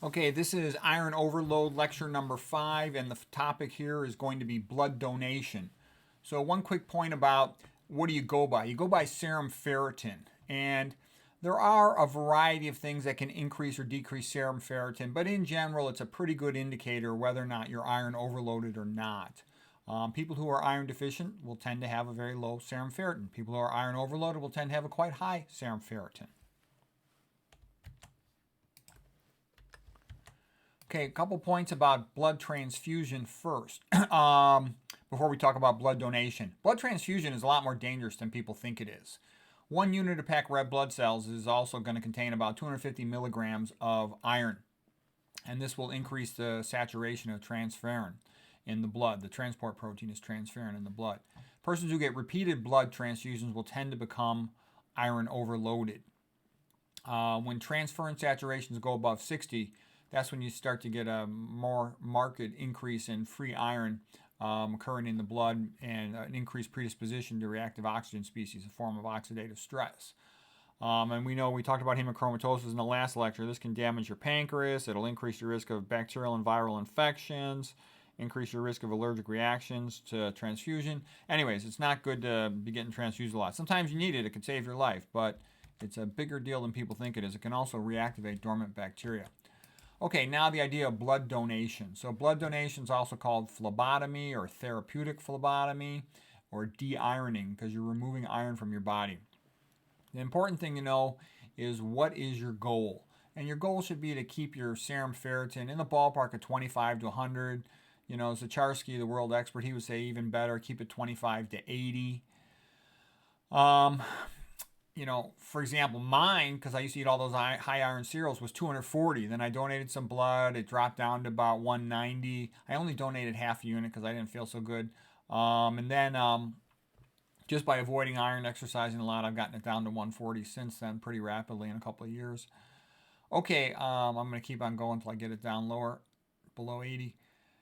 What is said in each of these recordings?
Okay, this is Iron Overload lecture number 5, and the topic here is going to be blood donation. So one quick point about what do you go by? You go by serum ferritin, and there are a variety of things that can increase or decrease serum ferritin, but in general, it's a pretty good indicator whether or not you're iron overloaded or not. People who are iron deficient will tend to have a very low serum ferritin. People who are iron overloaded will tend to have a quite high serum ferritin. Okay, a couple points about blood transfusion first. Before we talk about blood donation. Blood transfusion is a lot more dangerous than people think it is. 1 unit of packed red blood cells is also going to contain about 250 milligrams of iron. And this will increase the saturation of transferrin in the blood. The transport protein is transferrin in the blood. Persons who get repeated blood transfusions will tend to become iron overloaded. When transferrin saturations go above 60, that's when you start to get a more marked increase in free iron occurring in the blood and an increased predisposition to reactive oxygen species, a form of oxidative stress. And we know we talked about hemochromatosis in the last lecture. This can damage your pancreas. It'll increase your risk of bacterial and viral infections, increase your risk of allergic reactions to transfusion. Anyways, it's not good to be getting transfused a lot. Sometimes you need it. It could save your life, but it's a bigger deal than people think it is. It can also reactivate dormant bacteria. Okay, now the idea of blood donation. So blood donation is also called phlebotomy or therapeutic phlebotomy or de-ironing because you're removing iron from your body. The important thing to know is what is your goal? And your goal should be to keep your serum ferritin in the ballpark of 25 to 100. You know, Zacharski, the world expert, he would say even better, keep it 25 to 80. You know, for example, mine, because I used to eat all those high iron cereals, was 240. Then I donated some blood. It dropped down to about 190. I only donated half a unit because I didn't feel so good. And then just by avoiding iron, exercising a lot, I've gotten it down to 140 since then pretty rapidly in a couple of years. Okay, I'm going to keep on going until I get it down lower, below 80.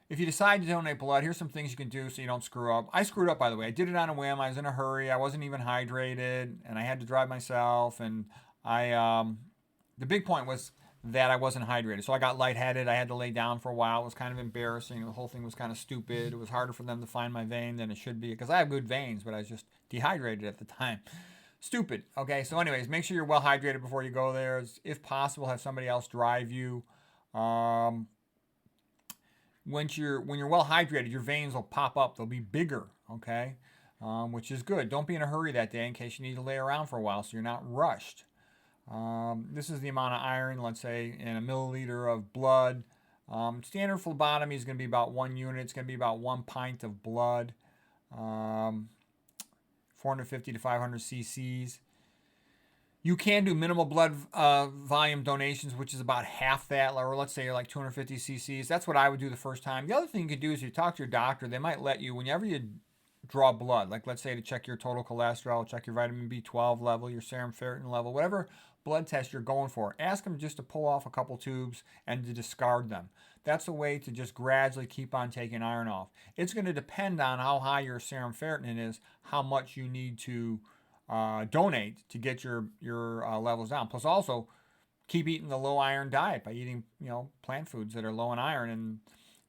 If you decide to donate blood, here's some things you can do so you don't screw up. I screwed up, by the way. I did it on a whim. I was in a hurry. I wasn't even hydrated, and I had to drive myself. And the big point was that I wasn't hydrated. So I got lightheaded. I had to lay down for a while. It was kind of embarrassing. The whole thing was kind of stupid. It was harder for them to find my vein than it should be because I have good veins, but I was just dehydrated at the time. Stupid. Okay, so anyways, make sure you're well hydrated before you go there. If possible, have somebody else drive you. When you're well hydrated, your veins will pop up. They'll be bigger, okay, which is good. Don't be in a hurry that day in case you need to lay around for a while so you're not rushed. This is the amount of iron, let's say, in a milliliter of blood. Standard phlebotomy is going to be about 1 unit. It's going to be about 1 pint of blood, 450 to 500 cc's. You can do minimal blood volume donations, which is about half that, or let's say like 250 cc's. That's what I would do the first time. The other thing you could do is you talk to your doctor. They might let you, whenever you draw blood, like let's say to check your total cholesterol, check your vitamin B12 level, your serum ferritin level, whatever blood test you're going for, ask them just to pull off a couple tubes and to discard them. That's a way to just gradually keep on taking iron off. It's going to depend on how high your serum ferritin is, how much you need to donate to get your levels down. Plus, also keep eating the low iron diet by eating plant foods that are low in iron, and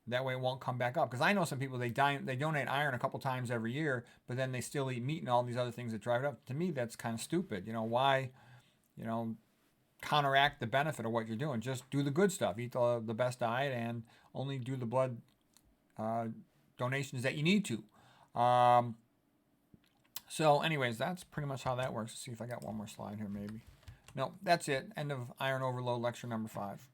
that way it won't come back up. Because I know some people they donate iron a couple times every year, but then they still eat meat and all these other things that drive it up. To me, that's kind of stupid. Why? Counteract the benefit of what you're doing. Just do the good stuff. Eat the best diet and only do the blood donations that you need to. So anyways, that's pretty much how that works. Let's see if I got one more slide here maybe. No, that's it. End of Iron Overload lecture number 5.